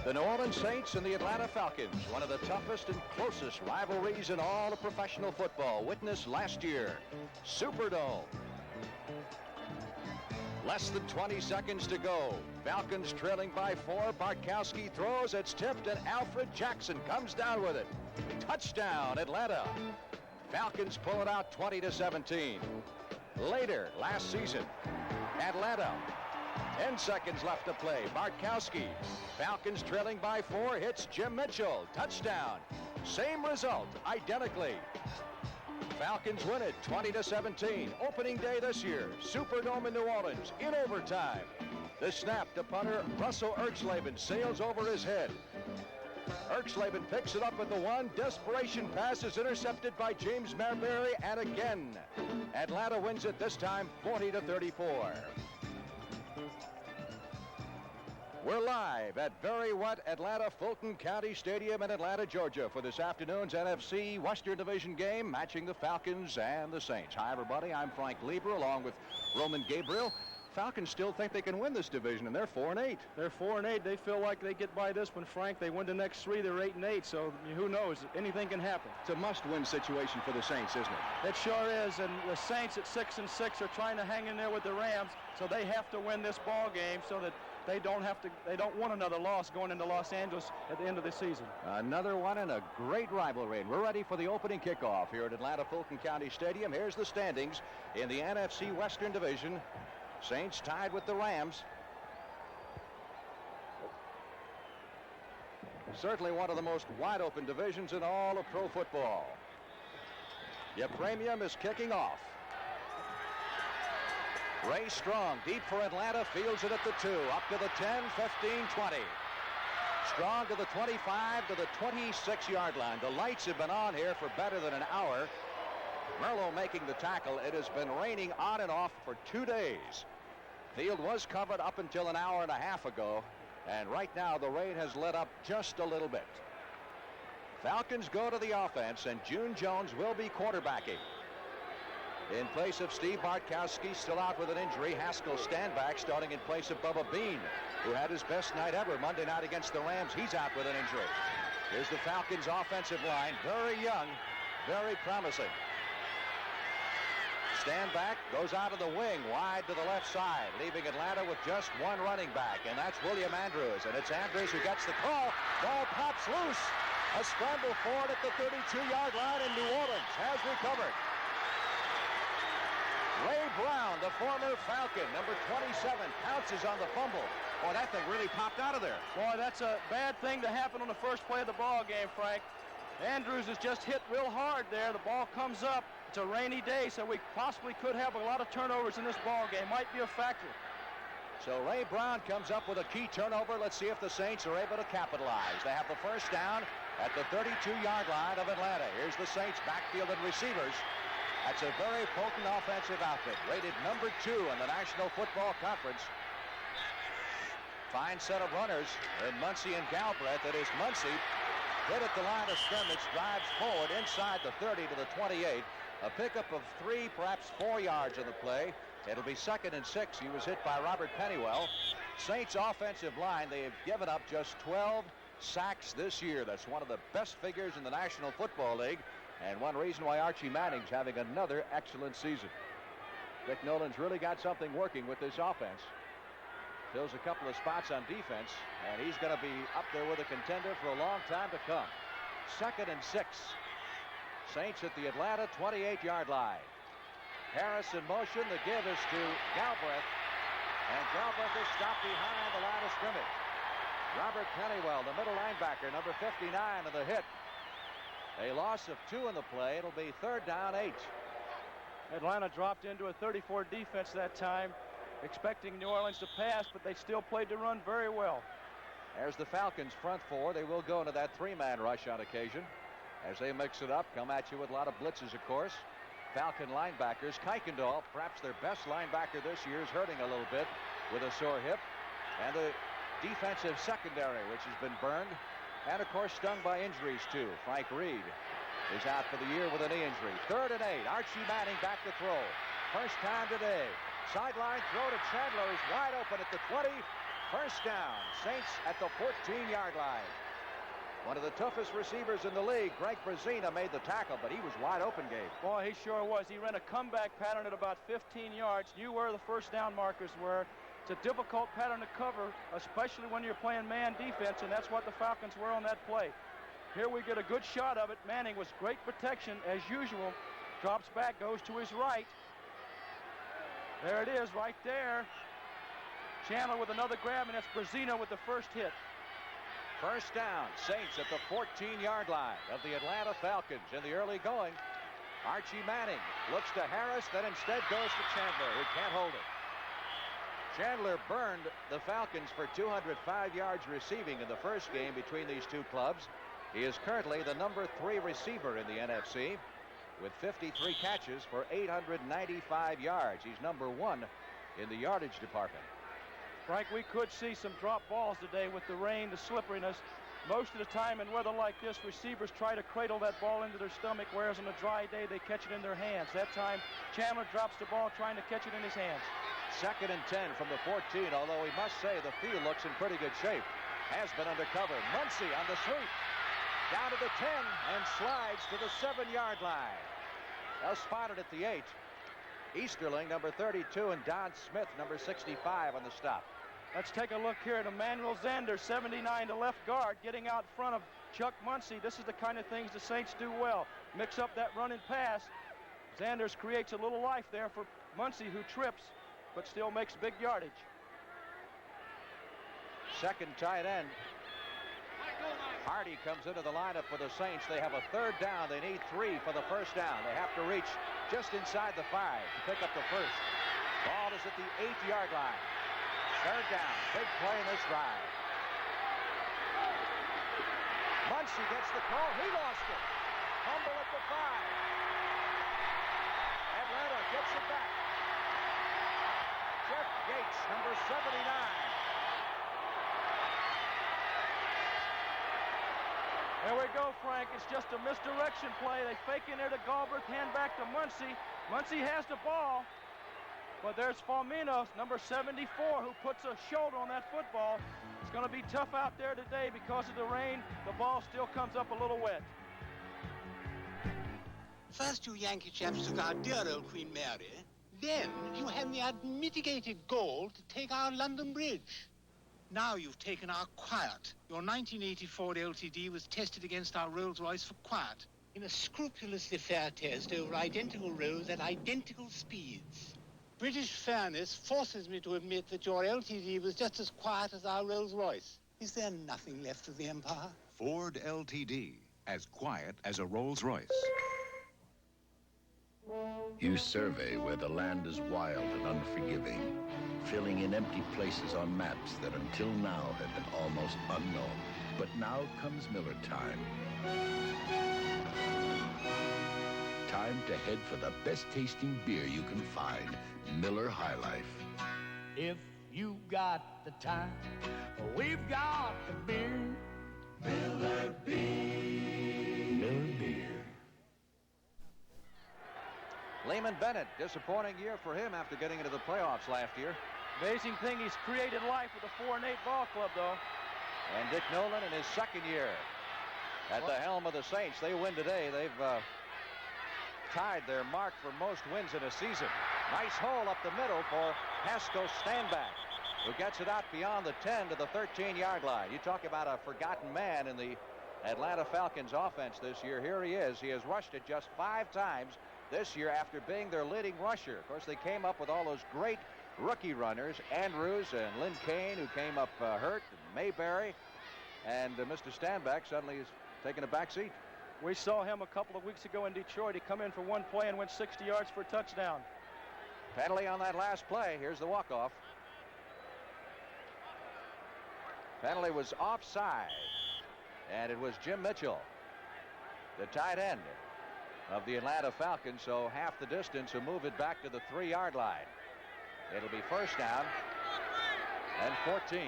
The New Orleans Saints and the Atlanta Falcons, one of the toughest and closest rivalries in all of professional football, witnessed last year. Superdome. Less than 20 seconds to go. Falcons trailing by 4. Bartkowski throws, it's tipped, and Alfred Jackson comes down with it. Touchdown, Atlanta. Falcons pull it out 20-17. Later, last season, Atlanta. 10 seconds left to play. Bartkowski. Falcons trailing by 4. Hits Jim Mitchell. Touchdown. Same result, identically. Falcons win it 20-17. Opening day this year. Superdome in New Orleans. In overtime. The snap to punter Russell Erxleben sails over his head. Erxleben picks it up at the 1. Desperation pass is intercepted by James Marbury, and again, Atlanta wins it, this time 40-34. We're live at very wet Atlanta Fulton County Stadium in Atlanta, Georgia for this afternoon's NFC Western Division game matching the Falcons and the Saints. Hi, everybody. I'm Frank Lieber along with Roman Gabriel. Falcons still think they can win this division, and they're 4-8. They're 4-8. They feel like they get by this one, Frank. They win the next 3. They're 8-8. So who knows? Anything can happen. It's a must-win situation for the Saints, isn't it? It sure is. And the Saints at 6-6 are trying to hang in there with the Rams, so they have to win this ball game so that they don't want another loss going into Los Angeles at the end of the season. Another one and a great rivalry. And we're ready for the opening kickoff here at Atlanta Fulton County Stadium. Here's the standings in the NFC Western Division. Saints tied with the Rams. Certainly one of the most wide open divisions in all of pro football. Your premium is kicking off. Ray Strong, deep for Atlanta, fields it at the 2, up to the 10, 15, 20. Strong to the 25, to the 26-yard line. The lights have been on here for better than an hour. Merlo making the tackle. It has been raining on and off for 2 days. Field was covered up until an hour and a half ago, and right now the rain has let up just a little bit. Falcons go to the offense, and June Jones will be quarterbacking. In place of Steve Bartkowski, still out with an injury. Haskell Standback starting in place of Bubba Bean, who had his best night ever Monday night against the Rams. He's out with an injury. Here's the Falcons offensive line. Very young, very promising. Standback goes out of the wing, wide to the left side, leaving Atlanta with just one running back, and that's William Andrews. And it's Andrews who gets the call. Ball pops loose. A scramble forward at the 32-yard line, and New Orleans has recovered. Ray Brown, the former Falcon, number 27, pounces on the fumble. Boy, that thing really popped out of there. Boy, that's a bad thing to happen on the first play of the ball game, Frank. Andrews has just hit real hard there. The ball comes up. It's a rainy day, so we possibly could have a lot of turnovers in this ball game. Might be a factor. So Ray Brown comes up with a key turnover. Let's see if the Saints are able to capitalize. They have the first down at the 32-yard line of Atlanta. Here's the Saints backfield and receivers. That's a very potent offensive outfit, rated number 2 in the National Football Conference. Fine set of runners in Muncie and Galbraith. It is Muncie hit at the line of scrimmage, drives forward inside the 30 to the 28. A pickup of 3, perhaps 4 yards on the play. It'll be 2nd and 6. He was hit by Robert Pennywell. Saints offensive line, they have given up just 12 sacks this year. That's one of the best figures in the National Football League, and one reason why Archie Manning's having another excellent season. Vic Nolan's really got something working with this offense. Fills a couple of spots on defense, and he's going to be up there with a contender for a long time to come. 2nd and 6. Saints at the Atlanta 28-yard line. Harris in motion. The give is to Galbraith, and Galbraith is stopped behind the line of scrimmage. Robert Pennywell, the middle linebacker, number 59, of the hit. A loss of 2 in the play. It'll be 3rd down 8. Atlanta dropped into a 34 defense that time, expecting New Orleans to pass, but they still played to run very well. There's the Falcons front 4. They will go into that 3-man rush on occasion. As they mix it up, come at you with a lot of blitzes, of course. Falcon linebackers. Kuykendall, perhaps their best linebacker this year, is hurting a little bit with a sore hip. And the defensive secondary, which has been burned and, of course, stung by injuries, too. Frank Reed is out for the year with a knee injury. 3rd and 8. Archie Manning back to throw. First time today. Sideline throw to Chandler. He's wide open at the 20. First down. Saints at the 14-yard line. One of the toughest receivers in the league, Greg Brazina, made the tackle, but he was wide open, Gabe. Boy, he sure was. He ran a comeback pattern at about 15 yards. Knew where the first down markers were. It's a difficult pattern to cover, especially when you're playing man defense, and that's what the Falcons were on that play. Here we get a good shot of it. Manning was great protection, as usual. Drops back, goes to his right. There it is, right there. Chandler with another grab, and that's Brazina with the first hit. First down, Saints at the 14-yard line of the Atlanta Falcons in the early going. Archie Manning looks to Harris, then instead goes to Chandler, who can't hold it. Chandler burned the Falcons for 205 yards receiving in the first game between these two clubs. He is currently the number 3 receiver in the NFC with 53 catches for 895 yards. He's number 1 in the yardage department. Frank, we could see some drop balls today with the rain, the slipperiness. Most of the time in weather like this, receivers try to cradle that ball into their stomach, whereas on a dry day, they catch it in their hands. That time, Chandler drops the ball trying to catch it in his hands. 2nd and 10 from the 14, although we must say the field looks in pretty good shape. Has been under cover. Muncy on the sweep. Down to the 10 and slides to the 7-yard line. Well spotted at the 8. Easterling, number 32, and Don Smith, number 65, on the stop. Let's take a look here at Emmanuel Zander, 79, the left guard, getting out front of Chuck Muncy. This is the kind of things the Saints do well. Mix up that run and pass. Zanders creates a little life there for Muncy, who trips, but still makes big yardage. Second tight end. Hardy comes into the lineup for the Saints. They have a 3rd down. They need 3 for the first down. They have to reach just inside the 5 to pick up the first. Ball is at the 8-yard line. 3rd down. Big play in this drive. Muncy gets the call. He lost it. Fumble at the 5. Atlanta gets it back. Jeff Gates, number 79. There we go, Frank. It's just a misdirection play. They fake in there to Galbraith, hand back to Muncy. Muncy has the ball, but there's Falmino, number 74, who puts a shoulder on that football. It's going to be tough out there today because of the rain. The ball still comes up a little wet. First you Yankee chaps took our dear old Queen Mary. Then you had the unmitigated gall to take our London Bridge. Now you've taken our Quiet. Your 1984 LTD was tested against our Rolls-Royce for Quiet in a scrupulously fair test over identical roads at identical speeds. British fairness forces me to admit that your LTD was just as quiet as our Rolls-Royce. Is there nothing left of the Empire? Ford LTD, as quiet as a Rolls-Royce. You survey where the land is wild and unforgiving, filling in empty places on maps that until now have been almost unknown. But now comes Miller time. Time to head for the best tasting beer you can find, Miller High Life. If you got the time, we've got the beer. Miller Beer. Miller Beer. Lehman Bennett, disappointing year for him after getting into the playoffs last year. Amazing thing, he's created life with a 4-8 ball club, though. And Dick Nolan in his 2nd year at the helm of the Saints. They win today. They've tied their mark for most wins in a season. Nice hole up the middle for Pasco Stanback, who gets it out beyond the 10 to the 13-yard line. You talk about a forgotten man in the Atlanta Falcons offense this year. Here he is. He has rushed it just 5 times this year after being their leading rusher. Of course, they came up with all those great rookie runners, Andrews and Lynn Kane, who came up hurt, and Mayberry, and Mr. Stanback suddenly is taking a back seat. We saw him a couple of weeks ago in Detroit. He come in for one play and went 60 yards for a touchdown. Penalty on that last play. Here's the walk-off. Penalty was offside, and it was Jim Mitchell, the tight end of the Atlanta Falcons, so half the distance, will move it back to the 3-yard line. It'll be first down and 14.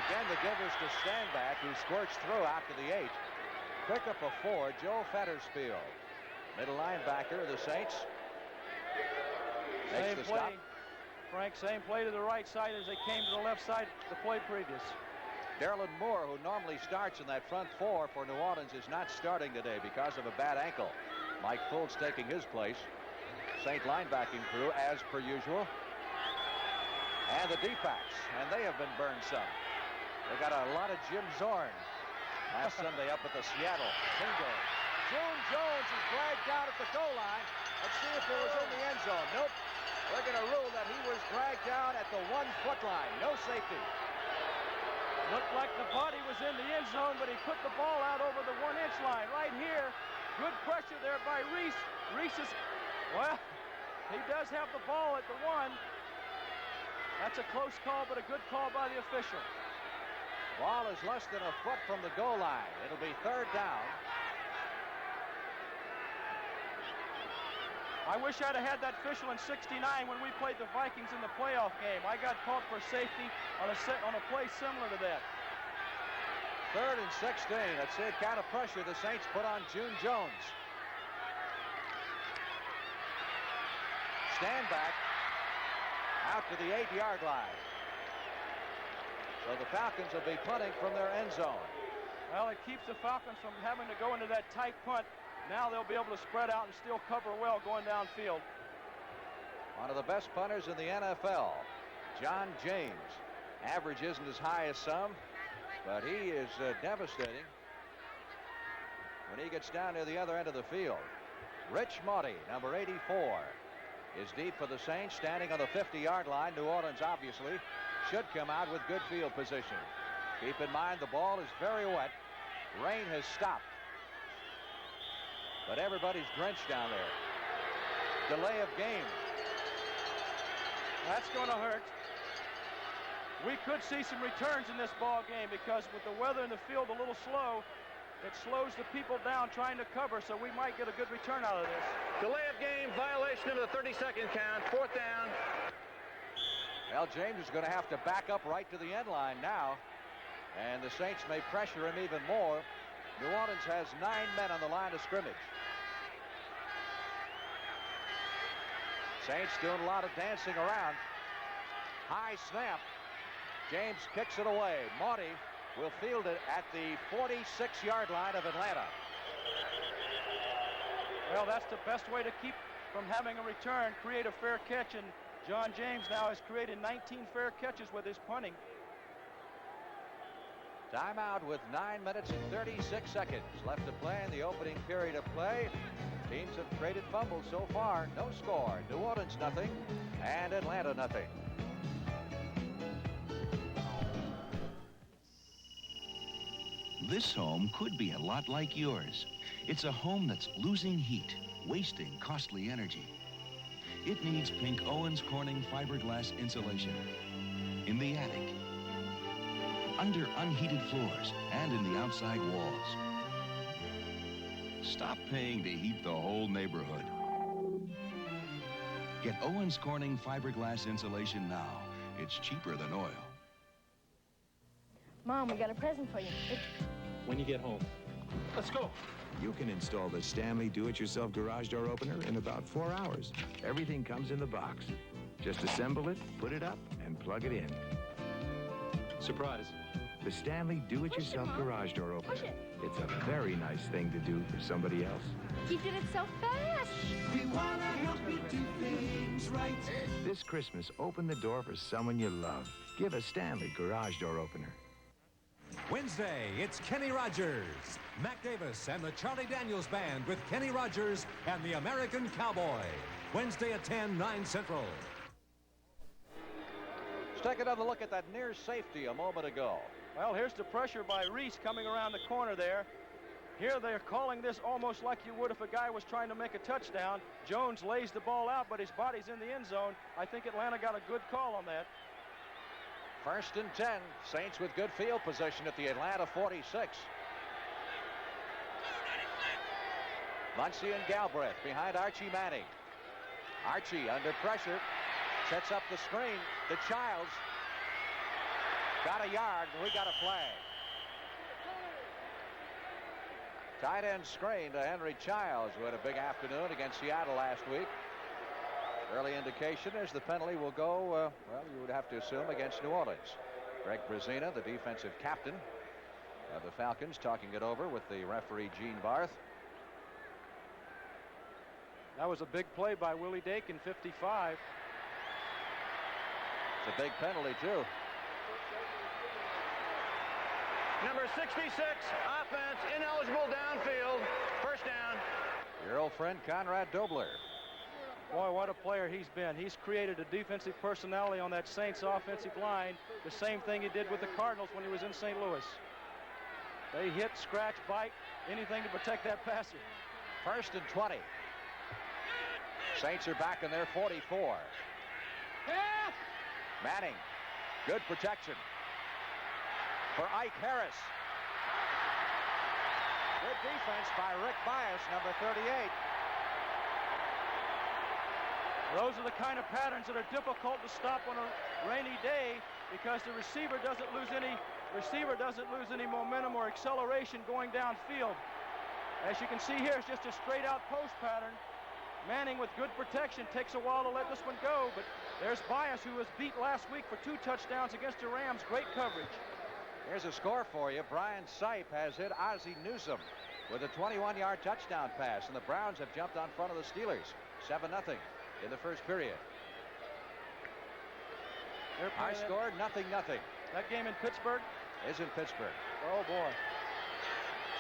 Again, the givers to Stanback, who squirts through out to the 8. Pickup of 4, Joe Fettersfield. Middle linebacker of the Saints. Makes the stop. Frank, same play to the right side as they came to the left side the play previous. Darylin Moore, who normally starts in that front 4 for New Orleans, is not starting today because of a bad ankle. Mike Fultz taking his place. Saint linebacking crew as per usual. And the D-backs, and they have been burned some. They got a lot of Jim Zorn last Sunday up at the Seattle Bingo. June Jones is dragged down at the goal line. Let's see if it was in the end zone. Nope. We're going to rule that he was dragged down at the 1-foot line. No safety. Looked like the body was in the end zone, but he put the ball out over the 1-inch line. Right here, good pressure there by Reese. Reese is, well, he does have the ball at the 1. That's a close call, but a good call by the official. Ball is less than a foot from the goal line. It'll be 3rd down. I wish I'd have had that official in '69 when we played the Vikings in the playoff game. I got called for safety on a play similar to that. 3rd and 16. Let's see what kind of pressure the Saints put on June Jones. Stanback out to the 8-yard line. So the Falcons will be punting from their end zone. Well, it keeps the Falcons from having to go into that tight punt. Now they'll be able to spread out and still cover well going downfield. One of the best punters in the NFL, John James. Average isn't as high as some, but he is devastating when he gets down near the other end of the field. Rich Motti, number 84, is deep for the Saints, standing on the 50-yard line. New Orleans obviously should come out with good field position. Keep in mind the ball is very wet. Rain has stopped, but everybody's drenched down there. Delay of game. That's going to hurt. We could see some returns in this ball game because with the weather in the field a little slow, it slows the people down trying to cover, so we might get a good return out of this. Delay of game, violation of the 30-second count, 4th down. Well, James is going to have to back up right to the end line now, and the Saints may pressure him even more. New Orleans has 9 men on the line of scrimmage. Saints doing a lot of dancing around. High snap. James kicks it away. Motti will field it at the 46-yard line of Atlanta. Well, that's the best way to keep from having a return, create a fair catch, and John James now has created 19 fair catches with his punting. Timeout with 9 minutes and 36 seconds left to play in the opening period of play. Teams have traded fumbles so far. No score. New Orleans nothing and Atlanta nothing. This home could be a lot like yours. It's a home that's losing heat, wasting costly energy. It needs Pink Owens Corning fiberglass insulation. In the attic, under unheated floors, and in the outside walls. Stop paying to heat the whole neighborhood. Get Owens Corning fiberglass insulation now. It's cheaper than oil. Mom, we got a present for you. When you get home. Let's go. You can install the Stanley do-it-yourself garage door opener in about 4 hours. Everything comes in the box. Just assemble it, put it up, and plug it in. Surprise. The Stanley do-it-yourself garage door opener. It's a very nice thing to do for somebody else. You did it so fast. We want to help you do things right. This Christmas, open the door for someone you love. Give a Stanley garage door opener. Wednesday, it's Kenny Rogers, Mac Davis, and the Charlie Daniels Band with Kenny Rogers and the American Cowboy. Wednesday at 10, 9 Central. Let's take another look at that near safety a moment ago. Well, here's the pressure by Reese coming around the corner there. Here they're calling this almost like you would if a guy was trying to make a touchdown. Jones lays the ball out, but his body's in the end zone. I think Atlanta got a good call on that. 1st and 10. Saints with good field position at the Atlanta 46. Muncie and Galbraith behind Archie Manning. Archie under pressure. Sets up the screen. The Childs. Got a yard, and we got a flag. Tight end screen to Henry Childs, who had a big afternoon against Seattle last week. Early indication is the penalty will go, well, you would have to assume, against New Orleans. Greg Brazina, the defensive captain of the Falcons, talking it over with the referee, Gene Barth. That was a big play by Willie Dakin, 55. It's a big penalty, too. Number 66, offense, ineligible downfield, first down. Your old friend Conrad Dobler. Boy, what a player he's been. He's created a defensive personality on that Saints offensive line. The same thing he did with the Cardinals when he was in St. Louis. They hit, scratch, bite, anything to protect that passer. 1st and 20. Saints are back in their 44. Manning, good protection for Ike Harris. Good defense by Rick Bias, number 38. Those are the kind of patterns that are difficult to stop on a rainy day because the receiver doesn't lose any momentum or acceleration going downfield. As you can see here, it's just a straight out post pattern. Manning with good protection takes a while to let this one go, but there's Bias, who was beat last week for 2 touchdowns against the Rams. Great coverage. Here's a score for you. Brian Sipe has hit Ozzie Newsome with a 21-yard touchdown pass, and the Browns have jumped on front of the Steelers 7-0 in the first period. High score, 0-0. That game in Pittsburgh? Is in Pittsburgh. Oh, boy.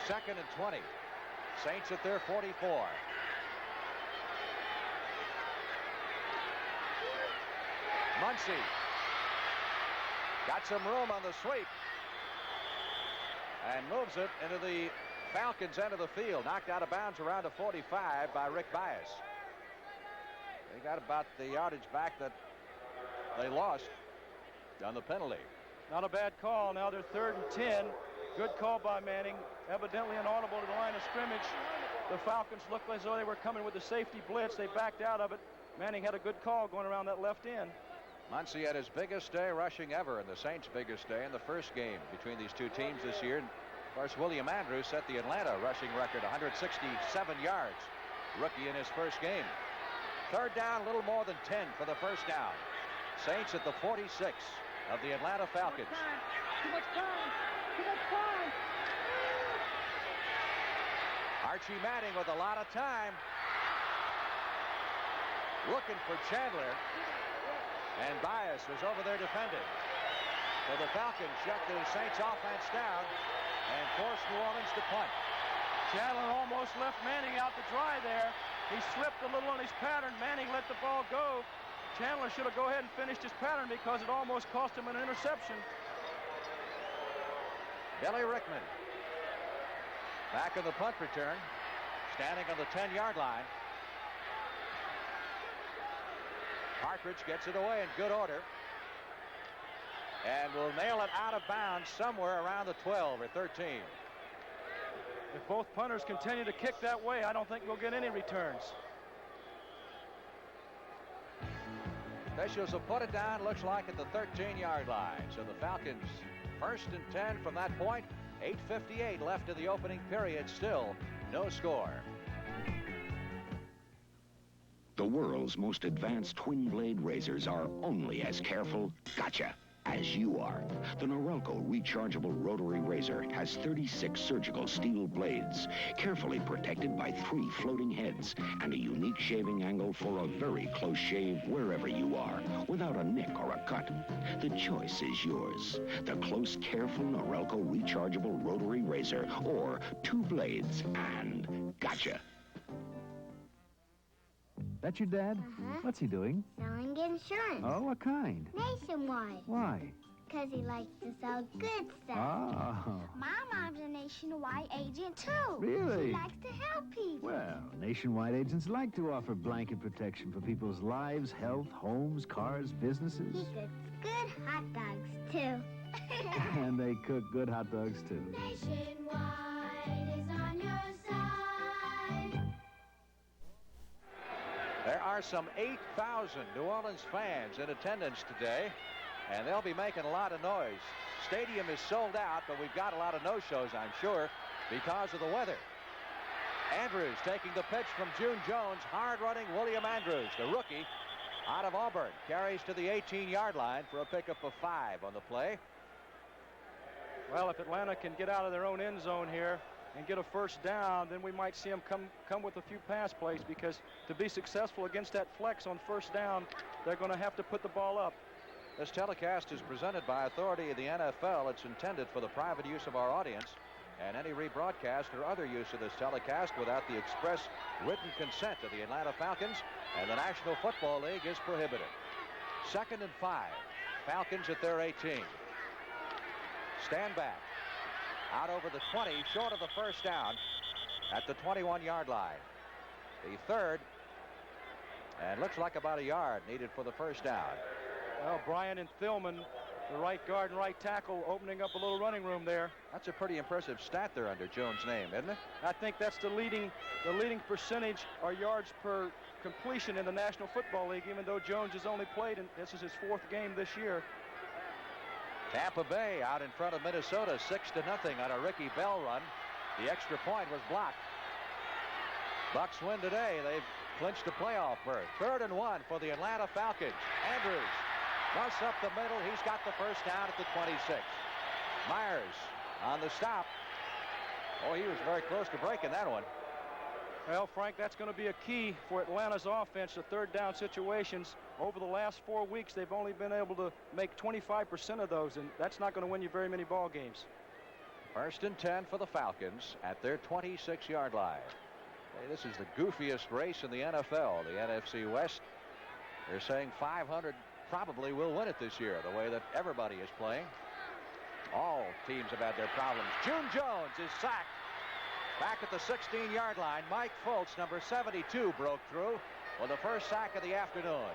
2nd and 20. Saints at their 44. Muncy got some room on the sweep and moves it into the Falcons' end of the field. Knocked out of bounds around the 45 by Rick Bias. They got about the yardage back that they lost on the penalty. Not a bad call. Now they're 3rd and 10. Good call by Manning. Evidently inaudible to the line of scrimmage. The Falcons looked as though they were coming with the safety blitz. They backed out of it. Manning had a good call going around that left end. Muncy had his biggest day rushing ever, and the Saints' biggest day in the first game between these two teams this year. And of course, William Andrews set the Atlanta rushing record, 167 yards. Rookie in his first game. 3rd down, a little more than 10 for the first down. Saints at the 46 of the Atlanta Falcons. Too much time. Archie Manning with a lot of time. Looking for Chandler. And Bias was over there defending. So the Falcons shut the Saints offense down and forced New Orleans to punt. Chandler almost left Manning out to dry there. He slipped a little on his pattern. Manning let the ball go. Chandler should have go ahead and finished his pattern because it almost cost him an interception. Billy Rickman back in the punt return, standing on the 10-yard line. Partridge gets it away in good order and will nail it out of bounds somewhere around the 12 or 13. If both punters continue to kick that way, I don't think we'll get any returns. Officials will put it down, looks like at the 13-yard line. So the Falcons 1st and 10 from that point. 8:58 left in the opening period. Still no score. The world's most advanced twin-blade razors are only as careful, gotcha, as you are. The Norelco rechargeable rotary razor has 36 surgical steel blades, carefully protected by 3 floating heads, and a unique shaving angle for a very close shave wherever you are, without a nick or a cut. The choice is yours. The close, careful Norelco rechargeable rotary razor, or 2 blades and gotcha. That your dad? Uh-huh. What's he doing? Selling insurance. Oh, what kind? Nationwide. Why? Because he likes to sell good stuff. Oh. My mom's a nationwide agent, too. Really? She likes to help people. Well, nationwide agents like to offer blanket protection for people's lives, health, homes, cars, businesses. He cooks good hot dogs, too. And they cook good hot dogs, too. Nationwide is on your side. There are some 8,000 New Orleans fans in attendance today, and they'll be making a lot of noise. stadium is sold out, but we've got a lot of no-shows, I'm sure, because of the weather. Andrews taking the pitch from June Jones. Hard-running William Andrews, the rookie out of Auburn, carries to the 18-yard line for a pickup of 5 on the play. Well, if Atlanta can get out of their own end zone here and get a first down, then we might see them come with a few pass plays, because to be successful against that flex on first down, they're going to have to put the ball up. This telecast is presented by authority of the NFL. It's intended for the private use of our audience, and any rebroadcast or other use of this telecast without the express written consent of the Atlanta Falcons and the National Football League is prohibited. 2nd and 5. Falcons at their 18. Stand back. Out over the 20, short of the first down at the 21-yard line. The 3rd, and looks like about a yard needed for the first down. Well, Bryan and Thielman, the right guard and right tackle, opening up a little running room there. That's a pretty impressive stat there under Jones' name, isn't it? I think that's the leading percentage or yards per completion in the National Football League, even though Jones has only played, and this is his 4th game this year. Tampa Bay out in front of Minnesota 6-0 on a Ricky Bell run. The extra point was blocked. Bucks win today. They've clinched a playoff berth. 3rd and 1 for the Atlanta Falcons. Andrews rush up the middle. He's got the first down at the 26. Myers on the stop. Oh, he was very close to breaking that one. Well, Frank, that's going to be a key for Atlanta's offense, the 3rd down situations. Over the last 4 weeks, they've only been able to make 25% of those, and that's not going to win you very many ball games. 1st and 10 for the Falcons at their 26-yard line. Hey, this is the goofiest race in the NFL, the NFC West. They're saying 500 probably will win it this year, the way that everybody is playing. All teams have had their problems. June Jones is sacked. Back at the 16-yard line, Mike Fultz, number 72, broke through for the first sack of the afternoon.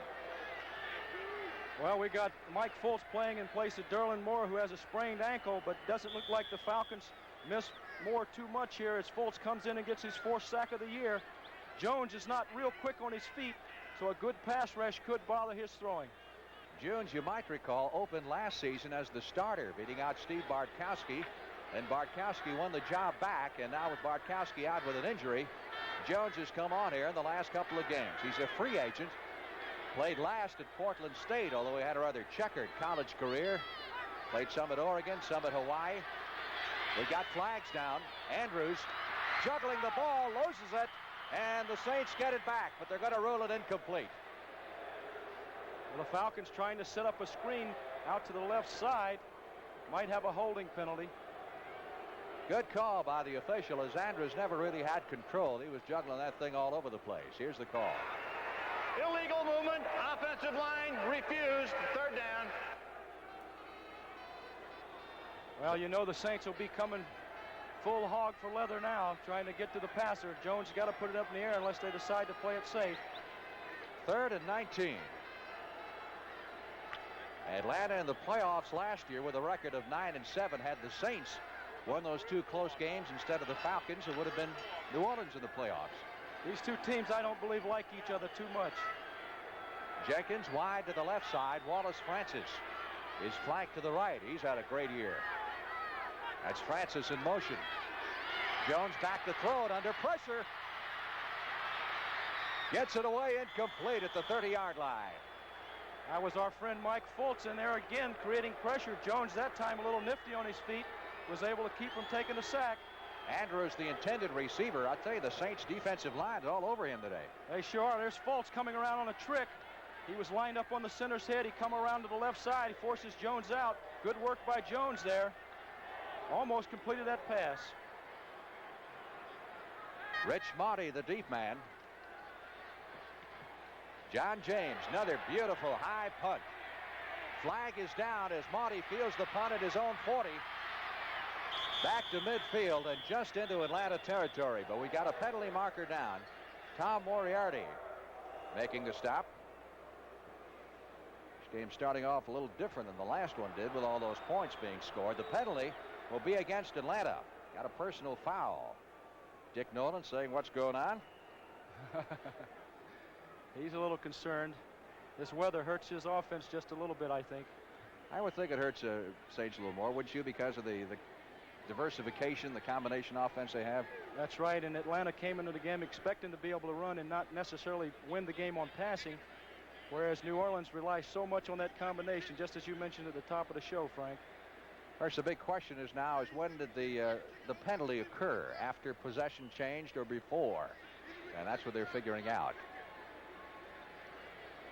Well, we got Mike Fultz playing in place of Derlin Moore, who has a sprained ankle, but doesn't look like the Falcons miss Moore too much here as Fultz comes in and gets his 4th sack of the year. Jones is not real quick on his feet, so a good pass rush could bother his throwing. Jones, you might recall, opened last season as the starter, beating out Steve Bartkowski. Then Bartkowski won the job back, and now with Bartkowski out with an injury, Jones has come on here in the last couple of games. He's a free agent. Played last at Portland State, although he had a rather checkered college career. Played some at Oregon, some at Hawaii. We got flags down. Andrews juggling the ball, loses it, and the Saints get it back, but they're going to rule it incomplete. Well, the Falcons trying to set up a screen out to the left side. Might have a holding penalty. Good call by the official, as Andrews never really had control. He was juggling that thing all over the place. Here's the call. Illegal movement, offensive line refused, 3rd down. Well, you know the Saints will be coming full hog for leather now, trying to get to the passer. Jones got to put it up in the air unless they decide to play it safe. 3rd and 19. Atlanta in the playoffs last year with a record of 9-7 had the Saints won those 2 close games instead of the Falcons. It would have been New Orleans in the playoffs. These 2 teams, I don't believe, like each other too much. Jenkins wide to the left side. Wallace Francis is flanked to the right. He's had a great year. That's Francis in motion. Jones back to throw it under pressure. Gets it away, incomplete at the 30-yard line. That was our friend Mike Fultz in there again, creating pressure. Jones, that time a little nifty on his feet, was able to keep from taking the sack. Andrews, the intended receiver. I'll tell you, the Saints defensive line is all over him today. They sure are. There's Fultz coming around on a trick. He was lined up on the center's head. He come around to the left side. He forces Jones out. Good work by Jones there. Almost completed that pass. Rich Monty, the deep man. John James, another beautiful high punt. Flag is down as Monty fields the punt at his own 40. Back to midfield and just into Atlanta territory, but we got a penalty marker down. Tom Moriarty making the stop. This game starting off a little different than the last one did with all those points being scored. The penalty will be against Atlanta. Got a personal foul. Dick Nolan saying, what's going on? He's a little concerned. This weather hurts his offense just a little bit, I think. I would think it hurts Saints a little more, wouldn't you, because of the diversification, the combination offense they have? That's right, and Atlanta came into the game expecting to be able to run and not necessarily win the game on passing, whereas New Orleans relies so much on that combination, just as you mentioned at the top of the show, Frank. Of course, the big question is now is when did the penalty occur, after possession changed or before? And that's what they're figuring out.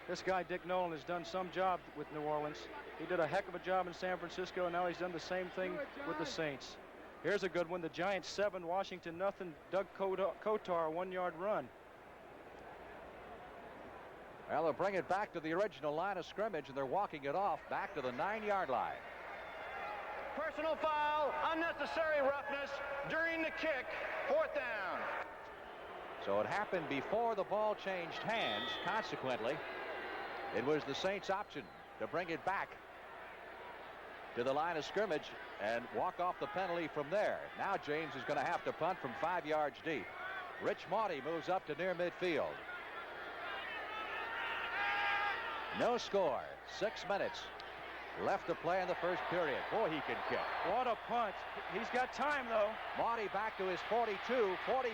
This guy, Dick Nolan, has done some job with New Orleans. He did a heck of a job in San Francisco, and now he's done the same thing with the Saints. Here's a good one. The Giants 7, Washington nothing. Doug Kotar, 1-yard run. Well, they'll bring it back to the original line of scrimmage, and they're walking it off back to the 9-yard line. Personal foul, unnecessary roughness during the kick, 4th down. So it happened before the ball changed hands. Consequently, it was the Saints' option to bring it back to the line of scrimmage and walk off the penalty from there. Now James is going to have to punt from 5 yards deep. Rich Maudie moves up to near midfield. No score. 6 minutes left to play in the first period. Boy, he can kick. What a punt. He's got time, though. Maudie back to his 42, 45,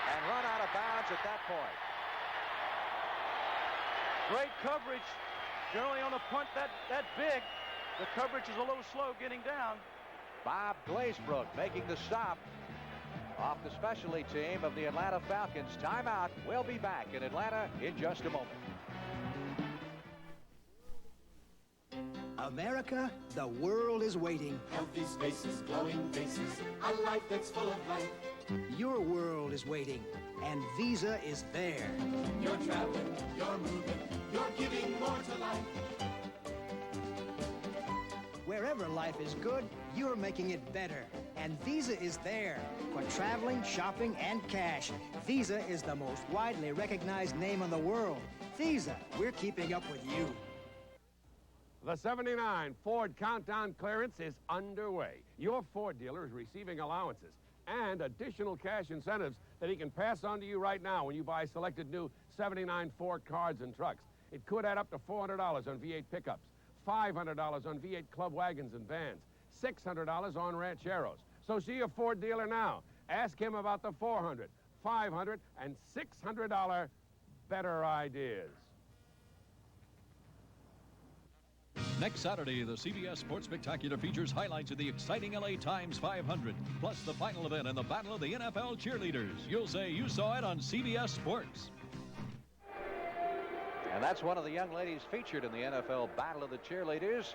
and run out of bounds at that point. Great coverage. Generally on a punt that big, the coverage is a little slow getting down. Bob Glazebrook making the stop off the specialty team of the Atlanta Falcons. Timeout. We'll be back in Atlanta in just a moment. America, the world is waiting. Healthy spaces, glowing faces, a life that's full of life. Your world is waiting, and Visa is there. You're traveling, you're moving, you're giving more to life. Wherever life is good, you're making it better. And Visa is there for traveling, shopping, and cash. Visa is the most widely recognized name in the world. Visa, we're keeping up with you. The 79 Ford Countdown clearance is underway. Your Ford dealer is receiving allowances and additional cash incentives that he can pass on to you right now when you buy selected new 79 Ford cars and trucks. It could add up to $400 on V8 pickups, $500 on V8 club wagons and vans, $600 on rancheros. So see your Ford dealer now. Ask him about the $400, $500, and $600 better ideas. Next Saturday, the CBS Sports Spectacular features highlights of the exciting LA Times 500, plus the final event and the Battle of the NFL Cheerleaders. You'll say you saw it on CBS Sports. And that's one of the young ladies featured in the NFL Battle of the Cheerleaders,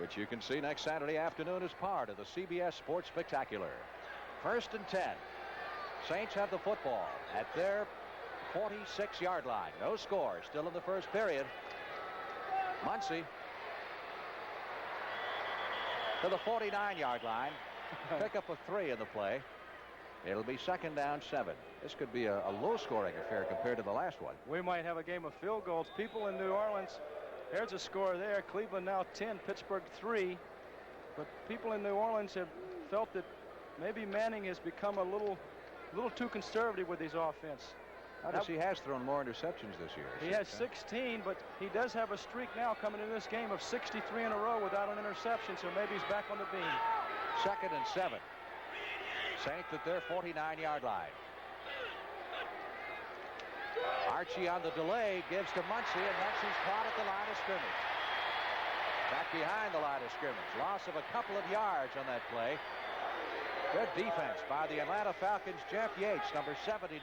which you can see next Saturday afternoon as part of the CBS Sports Spectacular. 1st and 10. Saints have the football at their 46-yard line. No score. Still in the first period. Muncy to the 49-yard line. Pick up a 3 in the play. It'll be 2nd down 7. This could be a low-scoring affair compared to the last one. We might have a game of field goals. People in New Orleans, there's a score there. Cleveland now 10, Pittsburgh 3. But people in New Orleans have felt that maybe Manning has become a little too conservative with his offense. He has thrown more interceptions this year. He has 16, but he does have a streak now coming into this game of 63 in a row without an interception, so maybe he's back on the beam. 2nd and 7. Saints at their 49-yard line. Archie on the delay gives to Muncy, and Muncie's caught at the line of scrimmage. Back behind the line of scrimmage. Loss of a couple of yards on that play. Good defense by the Atlanta Falcons. Jeff Yates, number 79.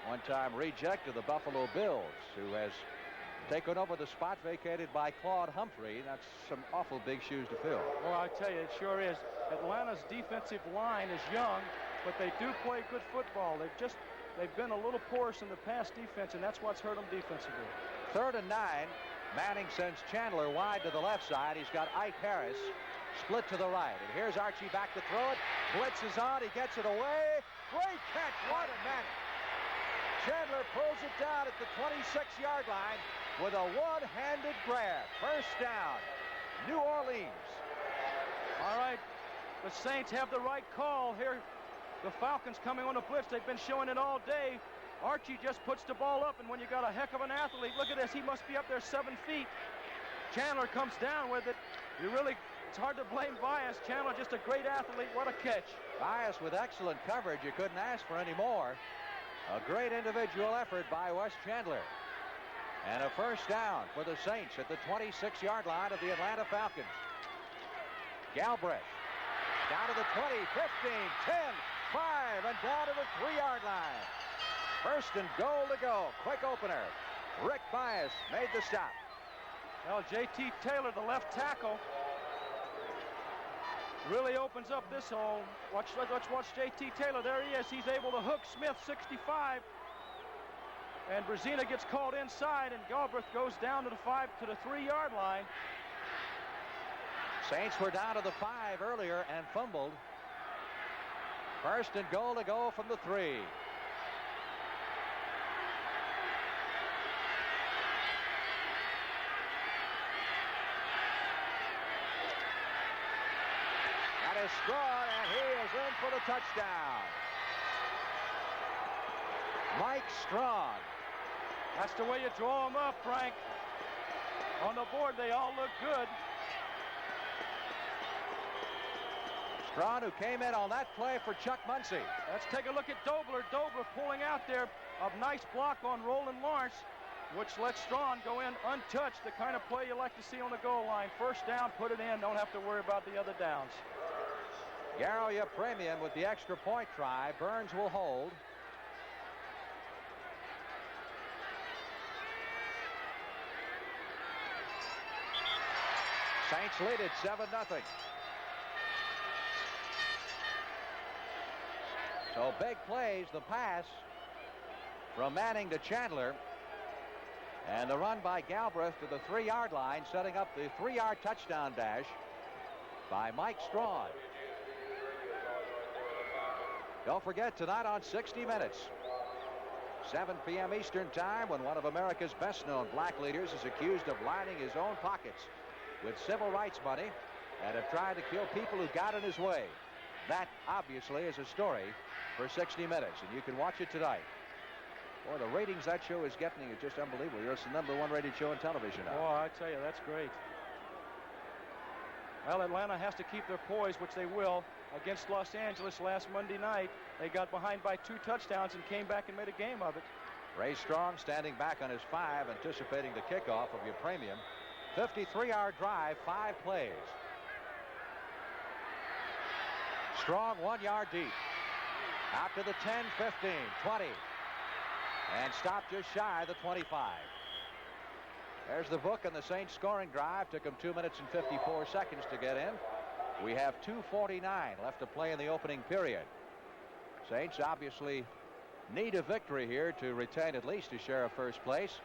One-time reject of the Buffalo Bills, who has taken over the spot vacated by Claude Humphrey. That's some awful big shoes to fill. Well, I tell you, it sure is. Atlanta's defensive line is young, but they do play good football. They've been a little porous in the pass defense, and that's what's hurt them defensively. 3rd and 9. Manning sends Chandler wide to the left side. He's got Ike Harris split to the right. And here's Archie back to throw it. Blitz is on. He gets it away. Great catch. What a Manning. Chandler pulls it down at the 26-yard line with a one-handed grab. 1st down, New Orleans. All right, the Saints have the right call here. The Falcons coming on a blitz. They've been showing it all day. Archie just puts the ball up, and when you got a heck of an athlete, look at this. He must be up there 7 feet. Chandler comes down with it. It's hard to blame Bias. Chandler just a great athlete. What a catch. Bias with excellent coverage. You couldn't ask for any more. A great individual effort by Wes Chandler. And a first down for the Saints at the 26-yard line of the Atlanta Falcons. Galbraith down to the 20, 15, 10, 5, and down to the 3-yard line. First and goal to go. Quick opener. Rick Bias made the stop. Well, J.T. Taylor, the left tackle, really opens up this hole. Let's watch J.T. Taylor. There he is. He's able to hook Smith, 65. And Brzezina gets called inside, and Galbraith goes down to the 3-yard line. Saints were down to the 5 earlier and fumbled. First and goal to go from the 3. That is Strawn, and he is in for the touchdown. Mike Strawn. That's the way you draw them up, Frank. On the board, they all look good. Strawn, who came in on that play for Chuck Muncie. Let's take a look at Dobler. Dobler pulling out there. A nice block on Roland Lawrence, which lets Strawn go in untouched. The kind of play you like to see on the goal line. First down, put it in. Don't have to worry about the other downs. Garo Yepremian with the extra point try. Burns will hold. Saints lead it 7-0. So big plays, the pass from Manning to Chandler. And the run by Galbraith to the 3-yard line, setting up the 3-yard touchdown dash by Mike Strawn. Don't forget, tonight on 60 Minutes, 7 p.m. Eastern Time, when one of America's best-known black leaders is accused of lining his own pockets with civil rights money and have tried to kill people who got in his way. That, obviously, is a story for 60 Minutes, and you can watch it tonight. Boy, the ratings that show is getting is just unbelievable. It's the #1 rated show on television now. Oh, I tell you, that's great. Well, Atlanta has to keep their poise, which they will. Against Los Angeles last Monday night, they got behind by 2 touchdowns and came back and made a game of it. Ray Strong standing back on his 5, anticipating the kickoff of your premium. 53-yard drive, 5 plays. Strong 1 yard deep. Out to the 10, 15, 20. And stopped just shy of the 25. There's the book, and the Saints scoring drive took them 2 minutes and 54 seconds to get in. We have 2:49 left to play in the opening period. Saints obviously need a victory here to retain at least a share of first place.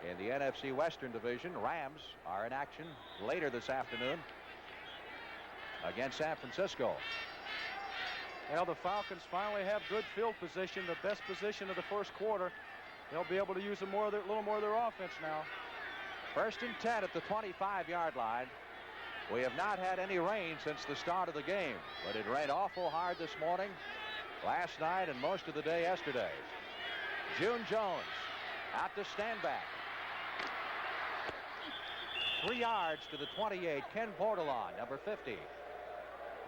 In the NFC Western Division, Rams are in action later this afternoon against San Francisco. Well, the Falcons finally have good field position, the best position of the first quarter. They'll be able to use a little more of their offense now. First and 10 at the 25-yard line. We have not had any rain since the start of the game, but it rained awful hard this morning, last night, and most of the day yesterday. June Jones out to Stanback. 3 yards to the 28. Ken Bordelon, number 50.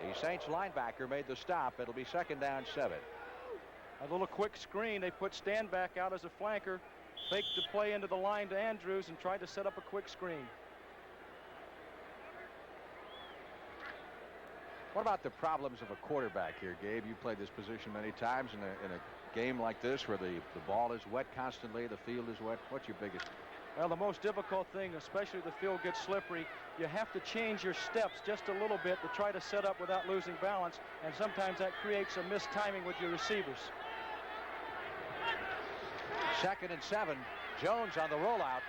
The Saints linebacker made the stop. It'll be second down 7. A little quick screen. They put Stanback out as a flanker, faked the play into the line to Andrews, and tried to set up a quick screen. What about the problems of a quarterback here, Gabe? You played this position many times in a game like this where the ball is wet constantly, the field is wet. What's your biggest? Well, the most difficult thing, especially if the field gets slippery, you have to change your steps just a little bit to try to set up without losing balance, and sometimes that creates a mistiming with your receivers. Second and 7. Jones on the rollout.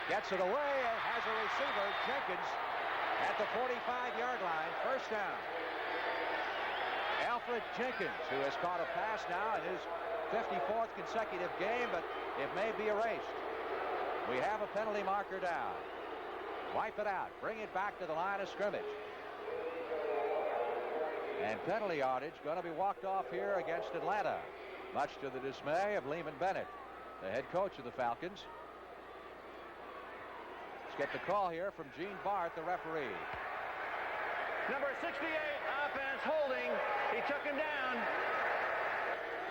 Gets it away and has a receiver, Jenkins, at the 45-yard line. First down. Alfred Jenkins, who has caught a pass now in his 54th consecutive game, but it may be erased. We have a penalty marker down. Wipe it out. Bring it back to the line of scrimmage. And penalty yardage going to be walked off here against Atlanta, much to the dismay of Lehman Bennett, the head coach of the Falcons. Let's get the call here from Gene Barth, the referee. Number 68, offense, holding. He took him down.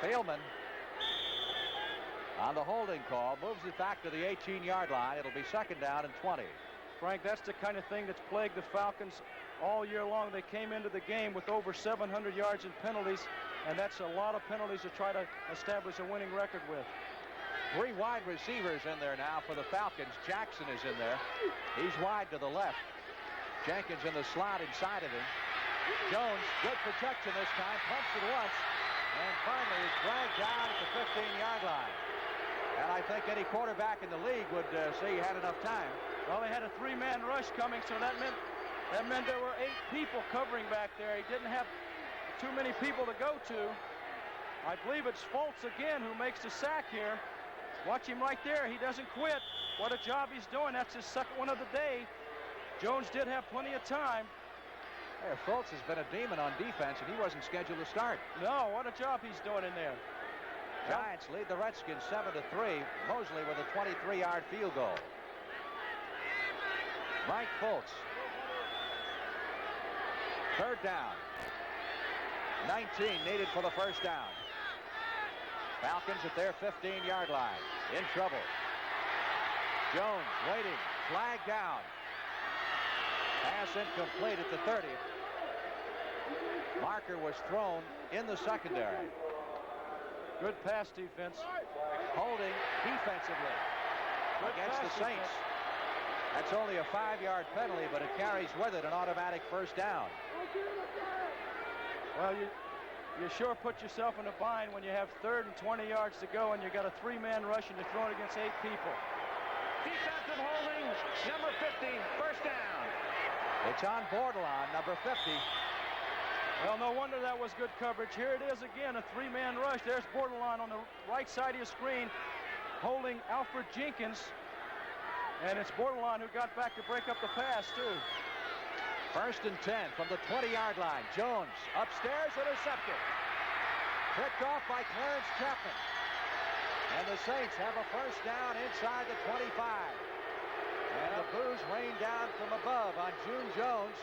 Thielman on the holding call moves it back to the 18-yard line. It'll be second down and 20. Frank, that's the kind of thing that's plagued the Falcons all year long. They came into the game with over 700 yards in penalties, and that's a lot of penalties to try to establish a winning record with. 3 wide receivers in there now for the Falcons. Jackson is in there. He's wide to the left. Jenkins in the slot inside of him. Jones, good protection this time, pumps it once, and finally is dragged down at the 15-yard line. And I think any quarterback in the league would say he had enough time. Well, they had a 3-man rush coming, so that meant there were 8 people covering back there. He didn't have too many people to go to. I believe it's Fultz again who makes the sack here. Watch him right there. He doesn't quit. What a job he's doing. That's his second one of the day. Jones did have plenty of time. Hey, Fultz has been a demon on defense, and he wasn't scheduled to start. No, what a job he's doing in there. Giants lead the Redskins 7-3. Mosley with a 23-yard field goal. Mike Fultz. Third down. 19 needed for the first down. Falcons at their 15-yard line. In trouble. Jones waiting. Flag down. Pass incomplete at the 30. Marker was thrown in the secondary. Good pass defense. Holding defensively against the Saints. That's only a 5-yard penalty, but it carries with it an automatic first down. Well, you sure put yourself in a bind when you have 3rd and 20 yards to go and you got a 3-man rush and you're throwing against 8 people. Defensive holding, number 50, first down. It's on borderline, number 50. Well, no wonder that was good coverage. Here it is again, a 3-man rush. There's borderline on the right side of your screen, holding Alfred Jenkins. And it's borderline who got back to break up the pass, too. First and 10 from the 20-yard line. Jones upstairs, intercepted. Picked off by Clarence Chapman. And the Saints have a first down inside the 25. And the boos rain down from above on June Jones.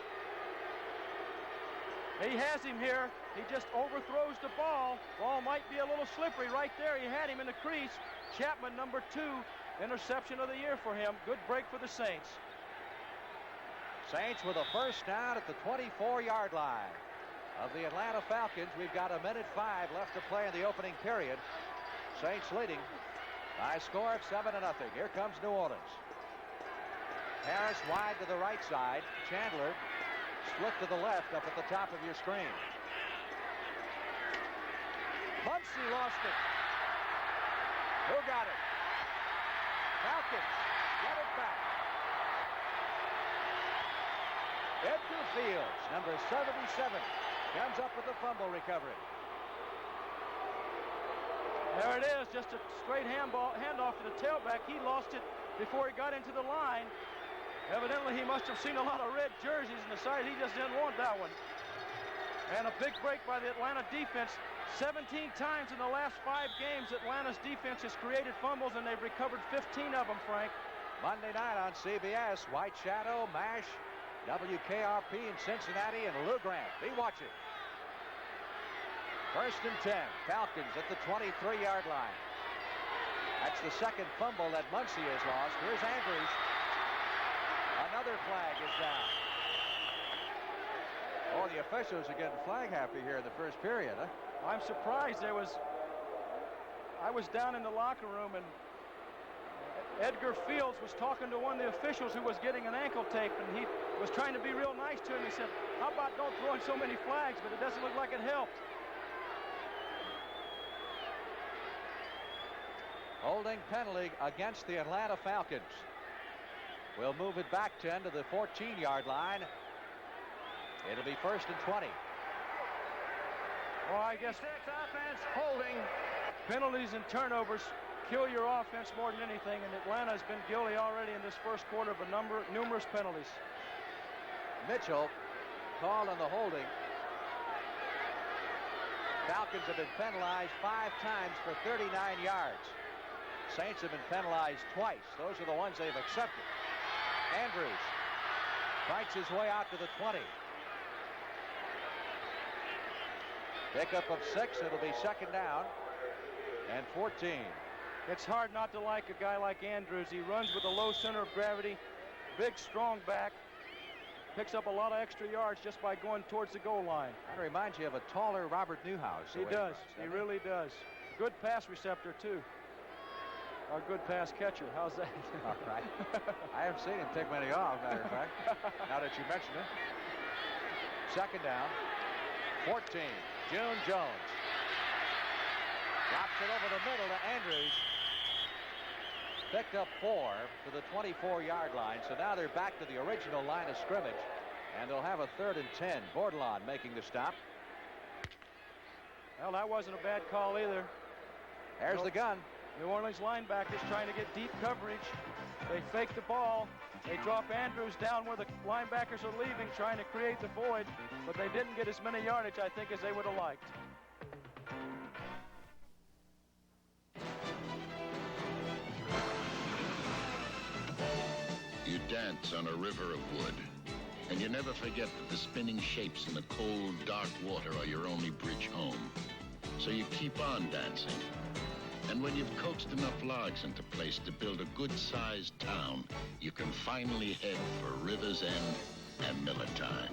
He has him here. He just overthrows the ball. Ball might be a little slippery right there. He had him in the crease. Chapman, number 2, interception of the year for him. Good break for the Saints. Saints with a first down at the 24-yard line of the Atlanta Falcons. We've got 1:05 left to play in the opening period. Saints leading by a score of 7-0. Here comes New Orleans. Harris wide to the right side. Chandler split to the left up at the top of your screen. Muncy lost it. Who got it? Falcons get it back. Edgar Fields, number 77, comes up with the fumble recovery. There it is, just a straight handoff to the tailback. He lost it before he got into the line. Evidently, he must have seen a lot of red jerseys and decided he just didn't want that one. And a big break by the Atlanta defense. 17 times in the last 5 games, Atlanta's defense has created fumbles, and they've recovered 15 of them, Frank. Monday night on CBS, White Shadow, MASH, WKRP in Cincinnati, and Lou Grant. Be watching. First and 10. Falcons at the 23-yard line. That's the second fumble that Muncy has lost. Here's Andrews. Another flag is down. Oh, the officials are getting flag happy here in the first period, huh? I'm surprised. I was down in the locker room, and Edgar Fields was talking to one of the officials who was getting an ankle tape, and he was trying to be real nice to him. He said, how about don't throw in so many flags? But it doesn't look like it helped. Holding penalty against the Atlanta Falcons. We'll move it back 10 to the 14-yard line. It'll be first and 20. Well, I guess offense holding. Penalties and turnovers kill your offense more than anything, and Atlanta has been guilty already in this first quarter of numerous penalties. Mitchell called on the holding. Falcons have been penalized 5 times for 39 yards. Saints have been penalized twice. Those are the ones they've accepted. Andrews fights his way out to the 20. Pickup of 6. It'll be second down and 14. It's hard not to like a guy like Andrews. He runs with a low center of gravity, big, strong back, picks up a lot of extra yards just by going towards the goal line. That reminds you of a taller Robert Newhouse. He does. He really does. Good pass receptor, too. Or good pass catcher. How's that? All right. I haven't seen him take many off, matter of fact, now that you mention it. Second down, 14. June Jones drops it over the middle to Andrews. Picked up 4 to the 24-yard line. So now they're back to the original line of scrimmage. And they'll have a 3rd and 10. Bordelon making the stop. Well, that wasn't a bad call either. There's the gun. New Orleans linebackers trying to get deep coverage. They fake the ball. They drop Andrews down where the linebackers are leaving, trying to create the void. But they didn't get as many yardage, I think, as they would have liked. You dance on a river of wood, and you never forget that the spinning shapes in the cold, dark water are your only bridge home. So you keep on dancing. And when you've coaxed enough logs into place to build a good-sized town, you can finally head for River's End and Miller Time.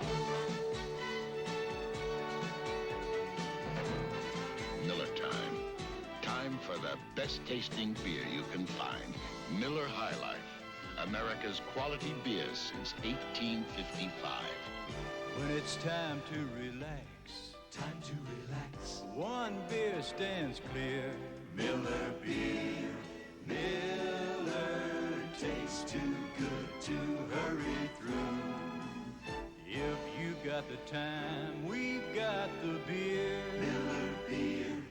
Miller Time. Time for the best-tasting beer you can find. Miller High Life. America's quality beer since 1855. When it's time to relax, time to relax, one beer stands clear. Miller beer. Miller tastes too good to hurry through. If you got the time, we've got the beer. Miller beer.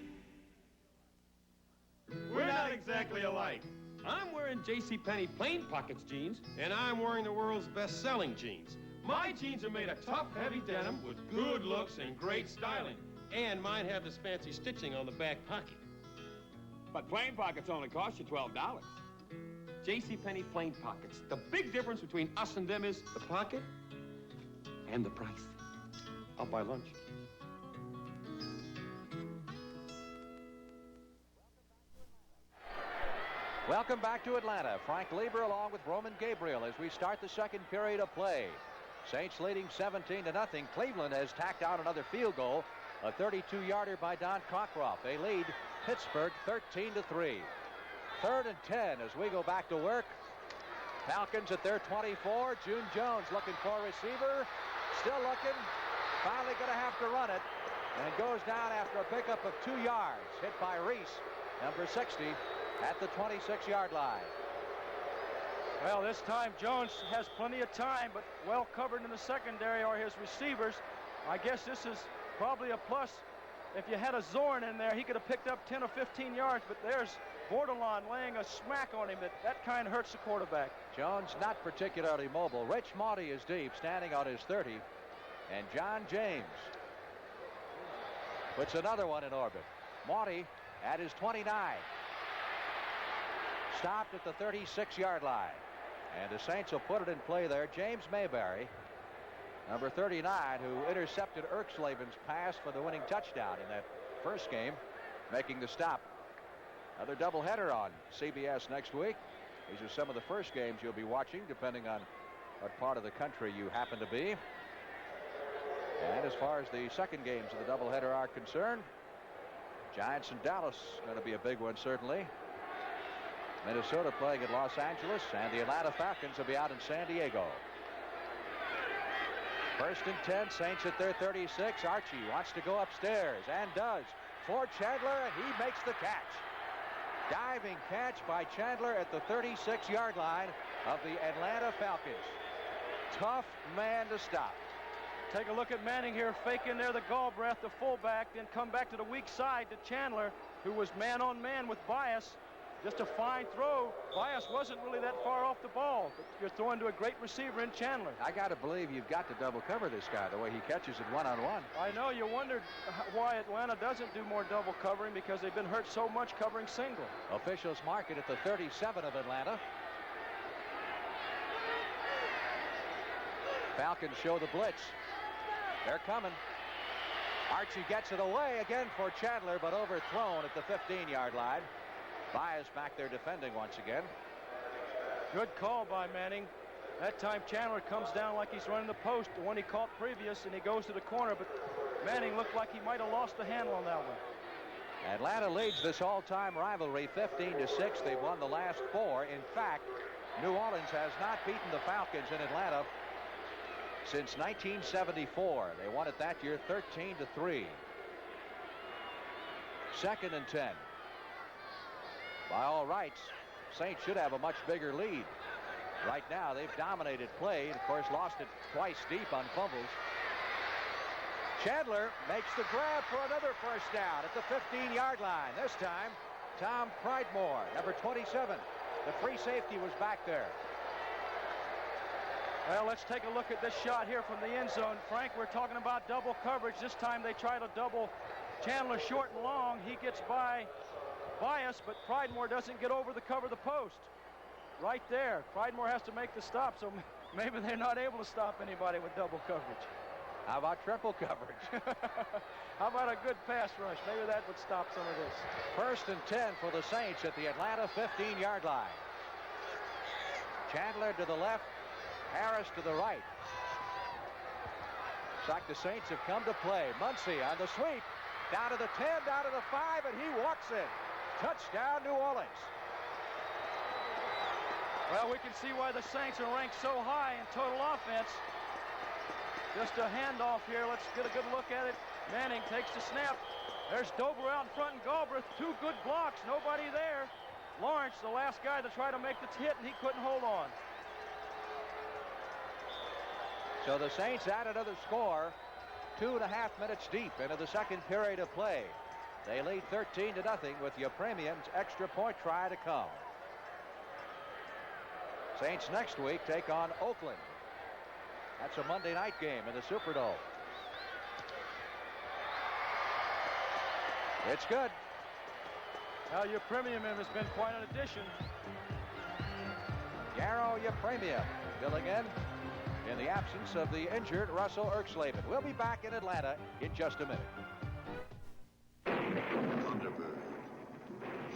We're not exactly alike. I'm wearing JCPenney plain pockets jeans, and I'm wearing the world's best-selling jeans. My jeans are made of tough, heavy denim with good looks and great styling. And mine have this fancy stitching on the back pocket. But plain pockets only cost you $12. JCPenney plain pockets. The big difference between us and them is the pocket and the price. I'll buy lunch. Welcome back to Atlanta. Frank Lieber along with Roman Gabriel as we start the second period of play. Saints leading 17-0. Cleveland has tacked out another field goal. A 32-yarder by Don Cockcroft. They lead Pittsburgh 13-3. 3rd and 10 as we go back to work. Falcons at their 24. June Jones looking for a receiver. Still looking. Finally going to have to run it. And goes down after a pickup of 2 yards. Hit by Reese, number 60, at the 26-yard line. Well, this time Jones has plenty of time, but well covered in the secondary are his receivers. I guess this is probably a plus. If you had a Zorn in there, he could have picked up 10 or 15 yards, but there's Bordelon laying a smack on him. That kind of hurts the quarterback. Jones not particularly mobile. Rich Maudie is deep, standing on his 30. And John James puts another one in orbit. Maudie at his 29. Stopped at the 36-yard line. And the Saints will put it in play there. James Mayberry, number 39, who intercepted Erxlaven's pass for the winning touchdown in that first game, making the stop. Another doubleheader on CBS next week. These are some of the first games you'll be watching, depending on what part of the country you happen to be. And as far as the second games of the doubleheader are concerned, Giants and Dallas going to be a big one, certainly. Minnesota playing at Los Angeles, and the Atlanta Falcons will be out in San Diego. 1st and 10, Saints at their 36. Archie wants to go upstairs, and does, for Chandler, and he makes the catch. Diving catch by Chandler at the 36-yard line of the Atlanta Falcons. Tough man to stop. Take a look at Manning here, faking there the Galbraith, the fullback, then come back to the weak side to Chandler, who was man-on-man with Bias. Just a fine throw. Bias wasn't really that far off the ball, but you're throwing to a great receiver in Chandler. I got to believe you've got to double cover this guy, the way he catches it one-on-one. I know. You wondered why Atlanta doesn't do more double covering, because they've been hurt so much covering single. Officials mark it at the 37 of Atlanta. Falcons show the blitz. They're coming. Archie gets it away again for Chandler, but overthrown at the 15-yard line. Bias back there defending once again. Good call by Manning. That time Chandler comes down like he's running the post, the one he caught previous, and he goes to the corner, but Manning looked like he might have lost the handle on that one. Atlanta leads this all-time rivalry 15-6. They've won the last 4. In fact, New Orleans has not beaten the Falcons in Atlanta since 1974. They won it that year 13-3. 2nd and 10. By all rights, Saints should have a much bigger lead. Right now, they've dominated play and, of course, lost it twice deep on fumbles. Chandler makes the grab for another first down at the 15-yard line. This time, Tom Pridemore, number 27. The free safety was back there. Well, let's take a look at this shot here from the end zone. Frank, we're talking about double coverage. This time they try to double Chandler short and long. He gets by Bias, but Pridemore doesn't get over the cover of the post. Right there. Pridemore has to make the stop, so maybe they're not able to stop anybody with double coverage. How about triple coverage? How about a good pass rush? Maybe that would stop some of this. 1st and 10 for the Saints at the Atlanta 15-yard line. Chandler to the left, Harris to the right. Looks like the Saints have come to play. Muncie on the sweep. Down to the 10, down to the 5, and he walks in. Touchdown, New Orleans. Well, we can see why the Saints are ranked so high in total offense. Just a handoff here. Let's get a good look at it. Manning takes the snap. There's Dobler out in front and Galbraith. 2 good blocks. Nobody there. Lawrence, the last guy to try to make the hit, and he couldn't hold on. So the Saints add another score. 2.5 minutes deep into the 2nd period of play. They lead 13-0 with Yepremian's extra point try to come. Saints next week take on Oakland. That's a Monday night game in the Superdome. It's good. Now Yepremian has been quite an addition. Yarrow Yepremian filling in the absence of the injured Russell Erxleben. We'll be back in Atlanta in just a minute. Thunderbird.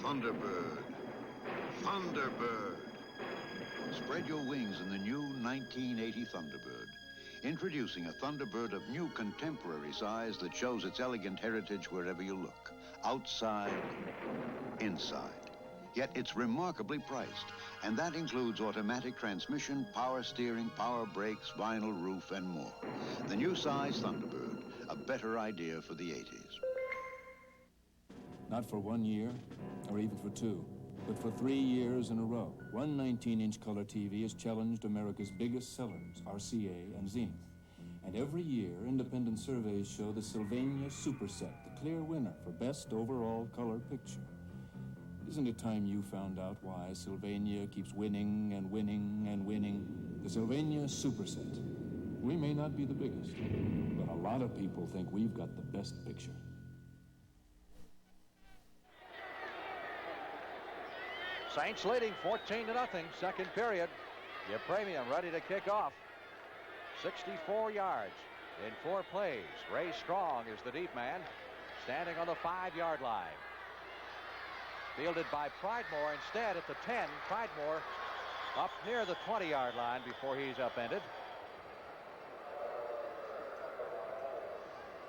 Thunderbird. Thunderbird. Spread your wings in the new 1980 Thunderbird. Introducing a Thunderbird of new contemporary size that shows its elegant heritage wherever you look. Outside, inside. Yet it's remarkably priced, and that includes automatic transmission, power steering, power brakes, vinyl roof, and more. The new size Thunderbird, a better idea for the 80s. Not for 1 year, or even for 2, but for 3 years in a row. One 19-inch color TV has challenged America's biggest sellers, RCA and Zenith. And every year, independent surveys show the Sylvania Superset, the clear winner for best overall color picture. Isn't it time you found out why Sylvania keeps winning and winning and winning? The Sylvania Superset. We may not be the biggest, but a lot of people think we've got the best picture. Saints leading 14-0, 2nd period. Yepremian ready to kick off. 64 yards in 4 plays. Ray Strong is the deep man, standing on the 5-yard line. Fielded by Pridemore instead at the 10. Pridemore up near the 20-yard line before he's upended.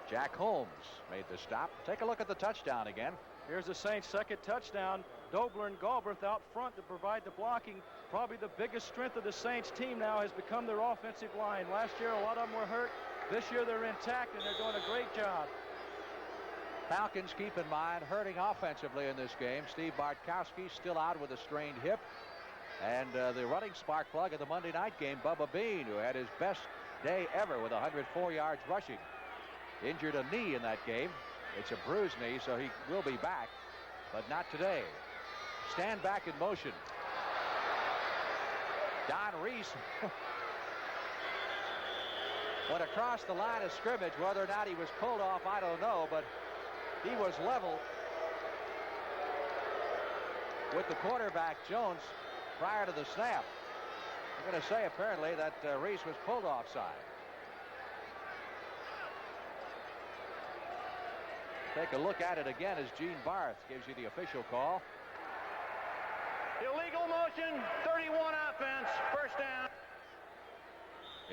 Jack Holmes made the stop. Take a look at the touchdown again. Here's the Saints' 2nd touchdown. Dobler and Galbraith out front to provide the blocking. Probably the biggest strength of the Saints team now has become their offensive line. Last year, a lot of them were hurt. This year, they're intact, and they're doing a great job. Falcons, keep in mind, hurting offensively in this game. Steve Bartkowski still out with a strained hip. And the running spark plug of the Monday night game, Bubba Bean, who had his best day ever with 104 yards rushing. Injured a knee in that game. It's a bruised knee, so he will be back, but not today. Stand back in motion. Don Reese went across the line of scrimmage. Whether or not he was pulled off, I don't know, but he was level with the quarterback, Jones, prior to the snap. I'm going to say apparently that Reese was pulled offside. Take a look at it again as Gene Barth gives you the official call. Illegal motion, 31 offense, first down.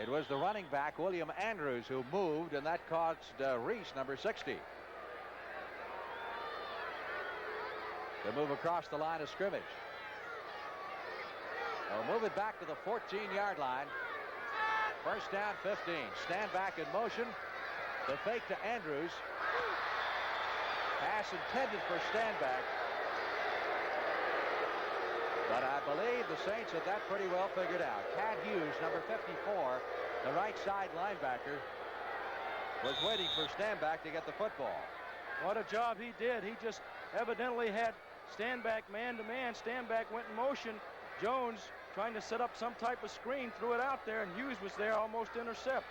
It was the running back, William Andrews, who moved, and that caused Reese, number 60, to move across the line of scrimmage. They'll move it back to the 14-yard line. First down, 15. Stand back in motion. The fake to Andrews. Pass intended for Standback. But I believe the Saints had that pretty well figured out. Cat Hughes, number 54, the right side linebacker, was waiting for Standback to get the football. What a job he did. He just evidently had Standback man-to-man. Standback went in motion. Jones, trying to set up some type of screen, threw it out there, and Hughes was there, almost intercept.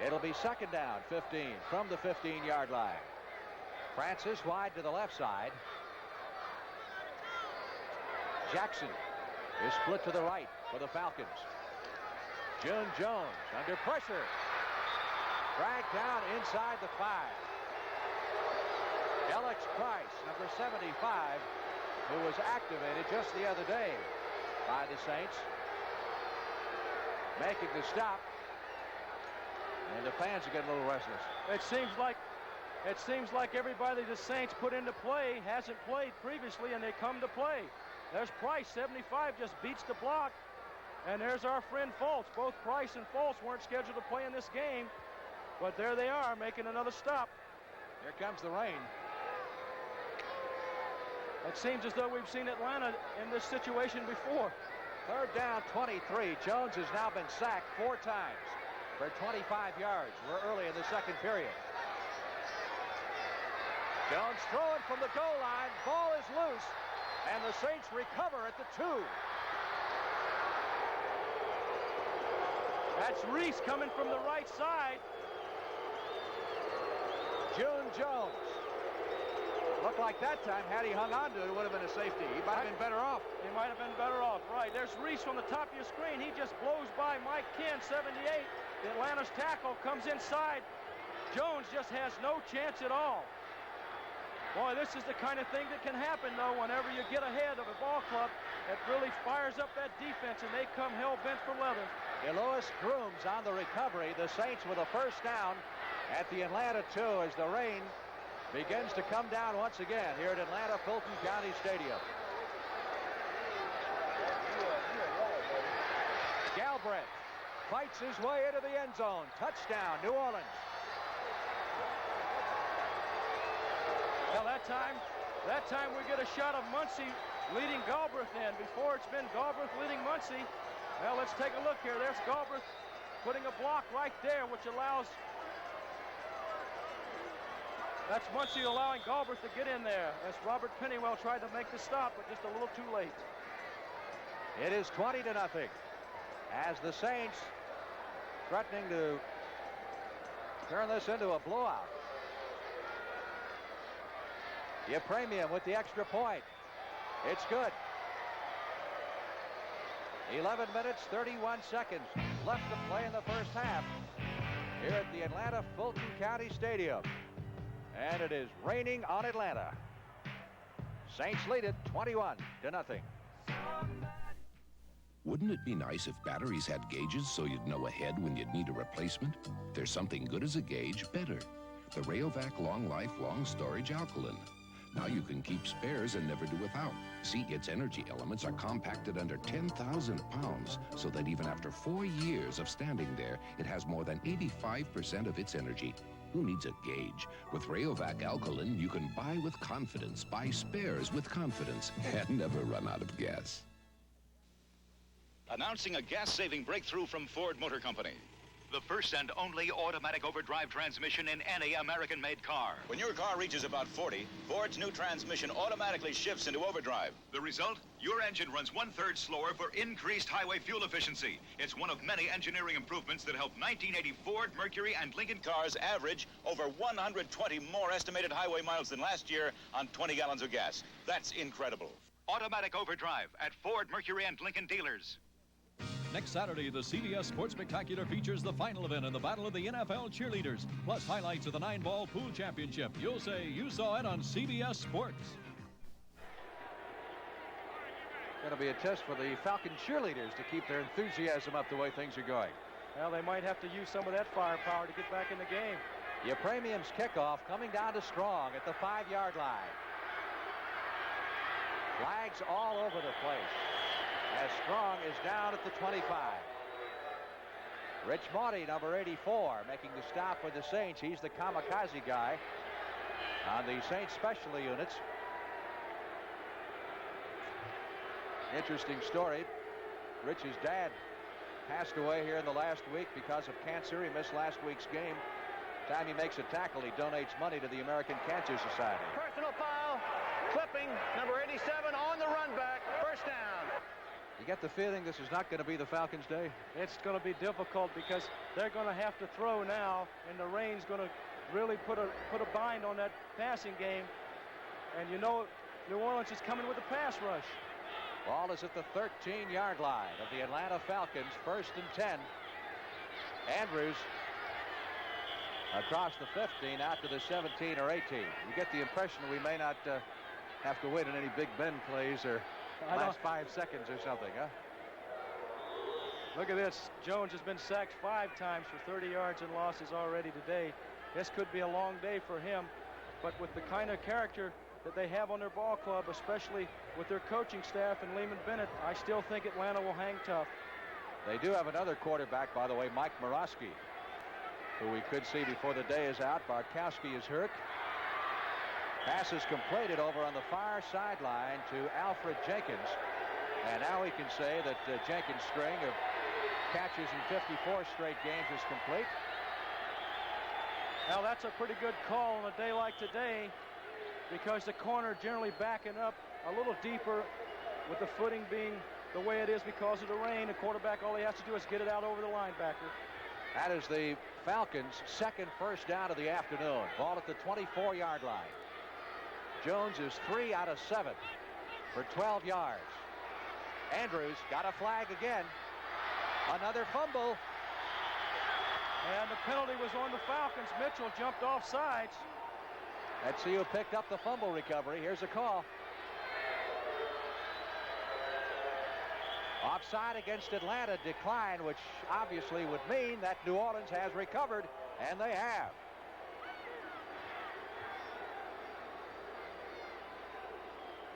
It'll be second down, 15, from the 15-yard line. Francis wide to the left side. Jackson is split to the right for the Falcons. June Jones under pressure. Dragged down inside the 5. Alex Price, number 75, who was activated just the other day by the Saints, making the stop. And the fans are getting a little restless. It seems like everybody the Saints put into play hasn't played previously, and they come to play. There's Price, 75, just beats the block. And there's our friend Fultz. Both Price and Fultz weren't scheduled to play in this game, but there they are making another stop. Here comes the rain. It seems as though we've seen Atlanta in this situation before. Third down, 23. Jones has now been sacked 4 times for 25 yards. We're early in the second period. Jones throwing from the goal line. Ball is loose, and the Saints recover at the 2. That's Reese coming from the right side. June Jones. Looked like that time, had he hung on to it, it would have been a safety. He might have been better off. He might have been better off, right. There's Reese on the top of your screen. He just blows by Mike Kinn, 78. The Atlanta's tackle comes inside. Jones just has no chance at all. Boy, this is the kind of thing that can happen, though, whenever you get ahead of a ball club. It really fires up that defense, and they come hell-bent for leather. Lewis Grooms on the recovery. The Saints with a first down at the Atlanta 2 as the rain begins to come down once again here at Atlanta Fulton County Stadium. Galbraith fights his way into the end zone. Touchdown, New Orleans. Well, that time we get a shot of Muncie leading Galbraith in. Before it's been Galbraith leading Muncie. Well, let's take a look here. There's Galbraith putting a block right there, which allows... That's Muncie allowing Galbraith to get in there as Robert Pennywell tried to make the stop, but just a little too late. It is 20-0 as the Saints threatening to turn this into a blowout. Yepremian with the extra point. It's good. 11 minutes, 31 seconds left to play in the first half here at the Atlanta Fulton County Stadium. And it is raining on Atlanta. Saints lead it 21-0. Wouldn't it be nice if batteries had gauges so you'd know ahead when you'd need a replacement? There's something good as a gauge better. The Rayovac Long Life Long Storage Alkaline. Now you can keep spares and never do without. See, its energy elements are compacted under 10,000 pounds, so that even after 4 years of standing there, it has more than 85% of its energy. Who needs a gauge? With Rayovac Alkaline, you can buy with confidence, buy spares with confidence, and never run out of gas. Announcing a gas-saving breakthrough from Ford Motor Company. The first and only automatic overdrive transmission in any American-made car. When your car reaches about 40, Ford's new transmission automatically shifts into overdrive. The result? Your engine runs 1/3 slower for increased highway fuel efficiency. It's one of many engineering improvements that help 1980 Ford, Mercury, and Lincoln cars average over 120 more estimated highway miles than last year on 20 gallons of gas. That's incredible. Automatic overdrive at Ford, Mercury, and Lincoln dealers. Next Saturday, the CBS Sports Spectacular features the final event in the Battle of the NFL Cheerleaders, plus highlights of the 9-ball pool championship. You'll say you saw it on CBS Sports. Going to be a test for the Falcon cheerleaders to keep their enthusiasm up the way things are going. Well, they might have to use some of that firepower to get back in the game. Yepremian's kickoff coming down to Strong at the 5-yard line. Flags all over the place as Strong is down at the 25. Rich Maudie, number 84, making the stop with the Saints. He's the kamikaze guy on the Saints special units. Interesting story. Rich's dad passed away here in the last week because of cancer. He missed last week's game. Time he makes a tackle, he donates money to the American Cancer Society. Personal foul, clipping, number 87 on the run back, first down. You get the feeling this is not going to be the Falcons' day? It's going to be difficult because they're going to have to throw now, and the rain's going to really put a bind on that passing game. And you know, New Orleans is coming with a pass rush. Ball is at the 13-yard line of the Atlanta Falcons, 1st and 10. Andrews across the 15 out to the 17 or 18. You get the impression we may not have to wait on any Big Ben plays or last 5 seconds or something, huh? Look at this. Jones has been sacked 5 times for 30 yards and losses already today. This could be a long day for him, but with the kind of character that they have on their ball club, especially with their coaching staff and Lehman Bennett, I still think Atlanta will hang tough. They do have another quarterback, by the way, Mike Morosky, who we could see before the day is out. Barkowski is hurt. Pass is completed over on the far sideline to Alfred Jenkins. And now we can say that Jenkins' string of catches in 54 straight games is complete. Now that's a pretty good call on a day like today, because the corner generally backing up a little deeper with the footing being the way it is because of the rain. The quarterback, all he has to do is get it out over the linebacker. That is the Falcons' second first down of the afternoon. Ball at the 24-yard line. Jones is 3 out of 7 for 12 yards. Andrews got a flag again. Another fumble. And the penalty was on the Falcons. Mitchell jumped off sides. Let's see who picked up the fumble recovery. Here's a call. Offside against Atlanta, decline, which obviously would mean that New Orleans has recovered, and they have.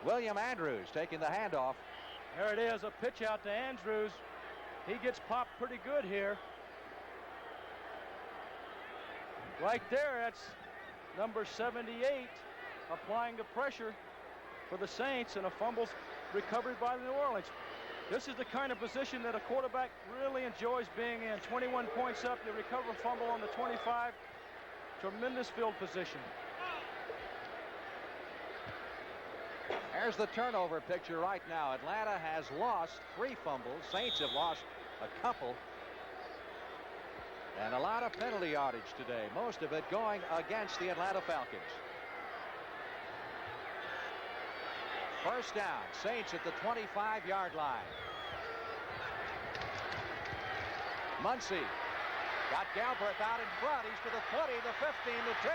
William Andrews taking the handoff. There it is, a pitch out to Andrews. He gets popped pretty good here. Right there, that's number 78 applying the pressure for the Saints, and a fumble's recovered by New Orleans. This is the kind of position that a quarterback really enjoys being in. 21 points up, you recover a fumble on the 25. Tremendous field position. There's the turnover picture right now. Atlanta has lost 3 fumbles. Saints have lost a couple. And a lot of penalty yardage today, most of it going against the Atlanta Falcons. First down, Saints at the 25-yard line. Muncy got Galbraith out in front. He's to the 20, the 15, the 10.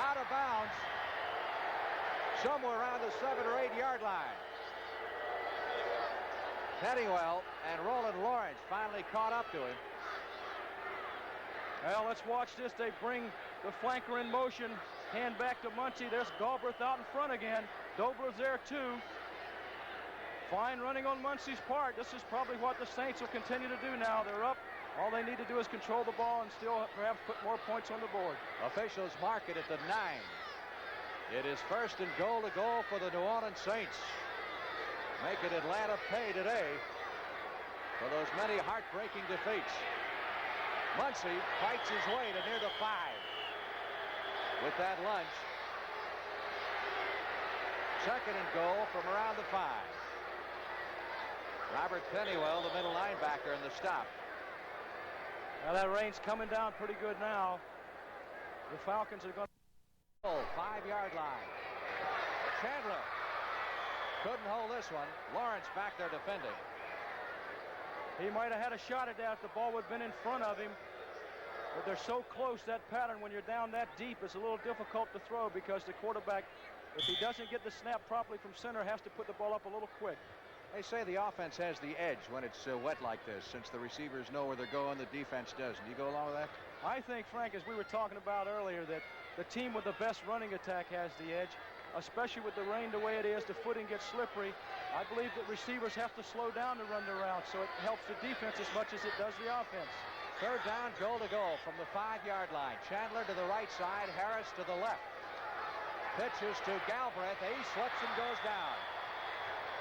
Out of bounds. Somewhere around the 7 or 8 yard line. Pennywell and Roland Lawrence finally caught up to him. Well, let's watch this. They bring the flanker in motion. Hand back to Muncy. There's Galbraith out in front again. Dobler's there too. Fine running on Muncy's part. This is probably what the Saints will continue to do now. They're up. All they need to do is control the ball and still perhaps put more points on the board. Officials mark it at the 9. It is first and goal to go for the New Orleans Saints. Making Atlanta pay today for those many heartbreaking defeats. Muncy fights his way to near the 5 with that lunge. Second and goal from around the 5. Robert Pennywell, the middle linebacker, in the stop. Now that rain's coming down pretty good now. The Falcons are going to 5-yard line. Chandler couldn't hold this one. Lawrence back there defending. He might have had a shot at that if the ball would have been in front of him. But they're so close, that pattern, when you're down that deep, it's a little difficult to throw because the quarterback, if he doesn't get the snap properly from center, has to put the ball up a little quick. They say the offense has the edge when it's wet like this, since the receivers know where they're going, the defense doesn't. You go along with that? I think, Frank, as we were talking about earlier, that the team with the best running attack has the edge, especially with the rain the way it is. The footing gets slippery. I believe that receivers have to slow down to run the route, so it helps the defense as much as it does the offense. Third down, goal to goal from the 5-yard line. Chandler to the right side, Harris to the left. Pitches to Galbraith. He slips and goes down.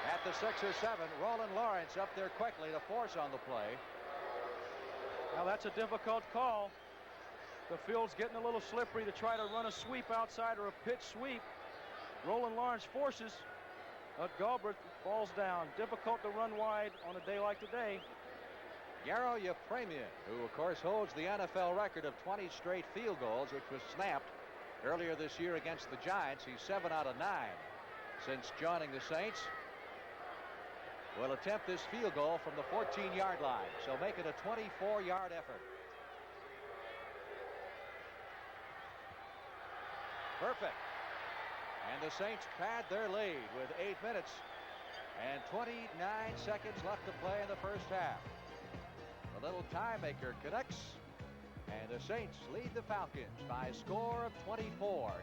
At the 6 or 7, Roland Lawrence up there quickly to force on the play. Now that's a difficult call. The field's getting a little slippery to try to run a sweep outside or a pitch sweep. Roland Lawrence forces, but Galbraith falls down. Difficult to run wide on a day like today. Yarrow Yepremian, who of course holds the NFL record of 20 straight field goals, which was snapped earlier this year against the Giants. He's 7 out of 9 since joining the Saints. Will attempt this field goal from the 14-yard line, so make it a 24-yard effort. Perfect. And the Saints pad their lead with 8 minutes and 29 seconds left to play in the first half. The little tie maker connects, and the Saints lead the Falcons by a score of 24-0.